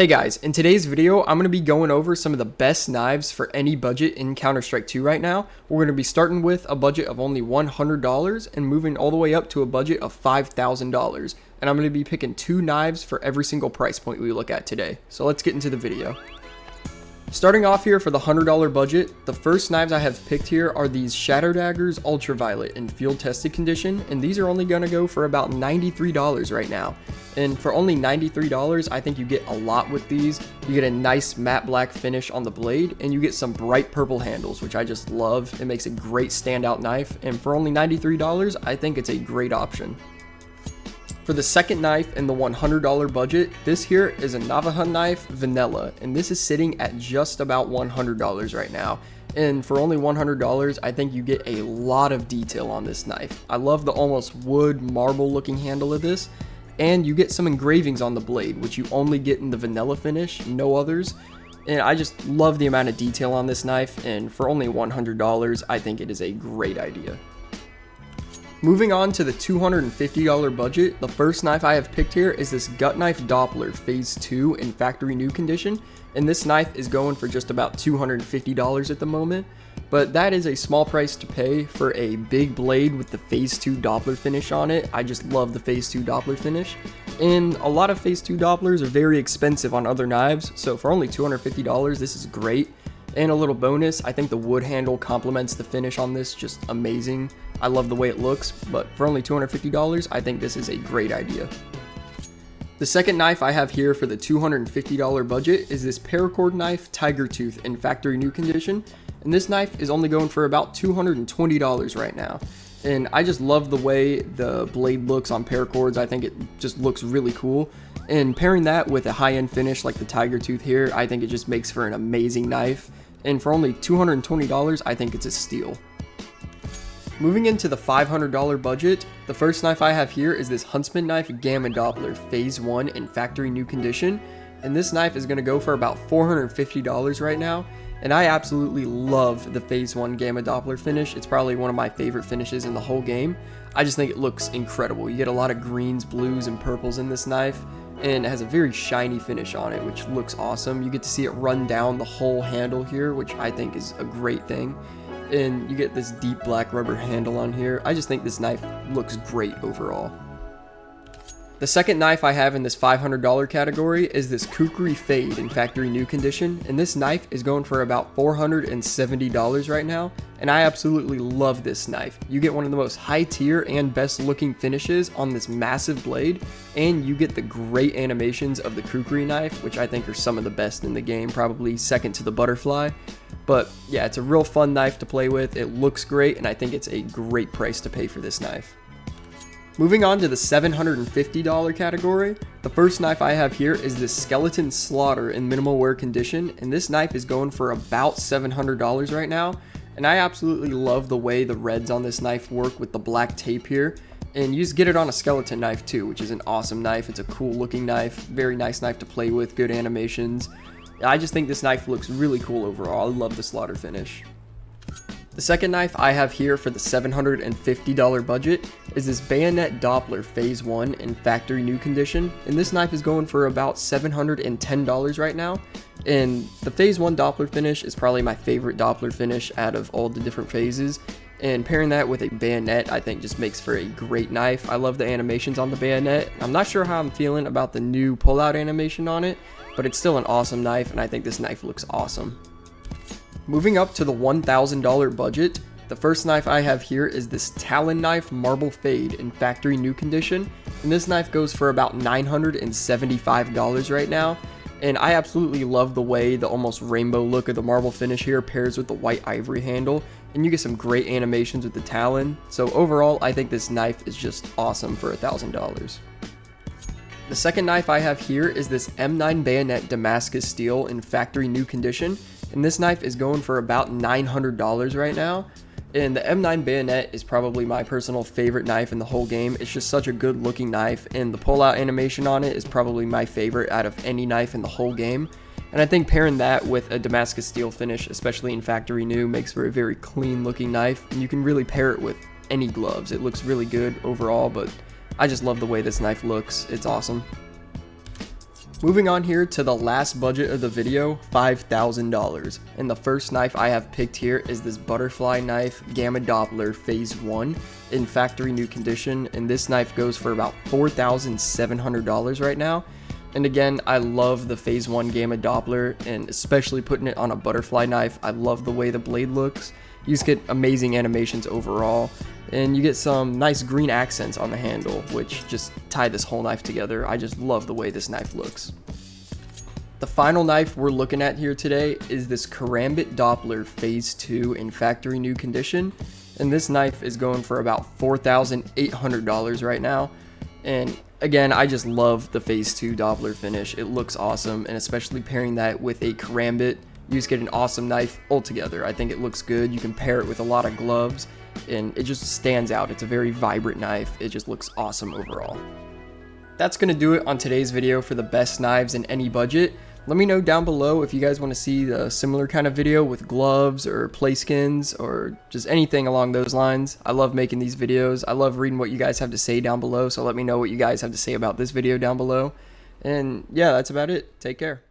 Hey guys, in today's video, I'm going to be going over some of the best knives for any budget in Counter-Strike 2 right now. We're going to be starting with a budget of only $100 and moving all the way up to a budget of $5,000. And I'm going to be picking two knives for every single price point we look at today. So let's get into the video. Starting off here for the $100 budget, the first knives I have picked here are these Shadow Daggers Ultraviolet in field tested condition, and these are only going to go for about $93 right now. And for only $93, I think you get a lot with these. You get a nice matte black finish on the blade, and you get some bright purple handles, which I just love. It makes a great standout knife, and for only $93, I think it's a great option. For the second knife in the $100 budget, this here is a Navaja knife Vanilla, and this is sitting at just about $100 right now. And for only $100, I think you get a lot of detail on this knife. I love the almost wood marble looking handle of this, and you get some engravings on the blade, which you only get in the Vanilla finish, no others. And I just love the amount of detail on this knife, and for only $100, I think it is a great idea. Moving on to the $250 budget, the first knife I have picked here is this Gut Knife Doppler Phase 2 in factory new condition, and this knife is going for just about $250 at the moment, but that is a small price to pay for a big blade with the Phase 2 Doppler finish on it. I just love the Phase 2 Doppler finish, and a lot of Phase 2 Dopplers are very expensive on other knives, so for only $250, this is great. And a little bonus, I think the wood handle complements the finish on this just amazing. I love the way it looks, but for only $250, I think this is a great idea. The second knife I have here for the $250 budget is this paracord knife Tiger Tooth in factory new condition, and this knife is only going for about $220 right now. And I just love the way the blade looks on paracords. I think it just looks really cool. And pairing that with a high-end finish like the Tiger Tooth here, I think it just makes for an amazing knife. And for only $220, I think it's a steal. Moving into the $500 budget, the first knife I have here is this Huntsman knife Gamma Doppler Phase 1 in factory new condition. And this knife is going to go for about $450 right now. And I absolutely love the Phase 1 Gamma Doppler finish. It's probably one of my favorite finishes in the whole game. I just think it looks incredible. You get a lot of greens, blues, and purples in this knife, and it has a very shiny finish on it, which looks awesome. You get to see it run down the whole handle here, which I think is a great thing. And you get this deep black rubber handle on here. I just think this knife looks great overall. The second knife I have in this $500 category is this Kukri Fade in factory new condition, and this knife is going for about $470 right now, and I absolutely love this knife. You get one of the most high tier and best looking finishes on this massive blade, and you get the great animations of the Kukri knife, which I think are some of the best in the game, probably second to the Butterfly. But yeah, it's a real fun knife to play with, it looks great, and I think it's a great price to pay for this knife. Moving on to the $750 category, the first knife I have here is this Skeleton Slaughter in minimal wear condition, and this knife is going for about $700 right now, and I absolutely love the way the reds on this knife work with the black tape here, and you just get it on a skeleton knife too, which is an awesome knife. It's a cool looking knife, very nice knife to play with, good animations. I just think this knife looks really cool overall. I love the slaughter finish. The second knife I have here for the $750 budget is this Bayonet Doppler Phase 1 in factory new condition, and this knife is going for about $710 right now. And the Phase 1 Doppler finish is probably my favorite Doppler finish out of all the different phases, and pairing that with a bayonet I think just makes for a great knife. I love the animations on the bayonet. I'm not sure how I'm feeling about the new pull-out animation on it, but it's still an awesome knife, and I think this knife looks awesome. Moving up to the $1,000 budget, the first knife I have here is this Talon knife Marble Fade in factory new condition, and this knife goes for about $975 right now, and I absolutely love the way the almost rainbow look of the marble finish here pairs with the white ivory handle, and you get some great animations with the Talon, so overall I think this knife is just awesome for $1,000. The second knife I have here is this M9 Bayonet Damascus Steel in factory new condition, and this knife is going for about $900 right now. And the M9 Bayonet is probably my personal favorite knife in the whole game. It's just such a good looking knife, and the pull-out animation on it is probably my favorite out of any knife in the whole game. And I think pairing that with a Damascus Steel finish, especially in factory new, makes for a very clean looking knife, and you can really pair it with any gloves. It looks really good overall, but I just love the way this knife looks. It's awesome. Moving on here to the last budget of the video, $5,000. And the first knife I have picked here is this butterfly knife Gamma Doppler Phase 1 in factory new condition. And this knife goes for about $4,700 right now. And again, I love the Phase 1 Gamma Doppler, and especially putting it on a butterfly knife. I love the way the blade looks. You just get amazing animations overall, and you get some nice green accents on the handle, which just tie this whole knife together. I just love the way this knife looks. The final knife we're looking at here today is this Karambit Doppler Phase 2 in factory new condition, and this knife is going for about $4,800 right now. And again, I just love the Phase 2 Doppler finish. It looks awesome, and especially pairing that with a Karambit, you just get an awesome knife altogether. I think it looks good. You can pair it with a lot of gloves, and it just stands out. It's a very vibrant knife. It just looks awesome overall. That's going to do it on today's video for the best knives in any budget. Let me know down below if you guys want to see a similar kind of video with gloves or play skins or just anything along those lines. I love making these videos. I love reading what you guys have to say down below, so let me know what you guys have to say about this video down below. And yeah, that's about it. Take care.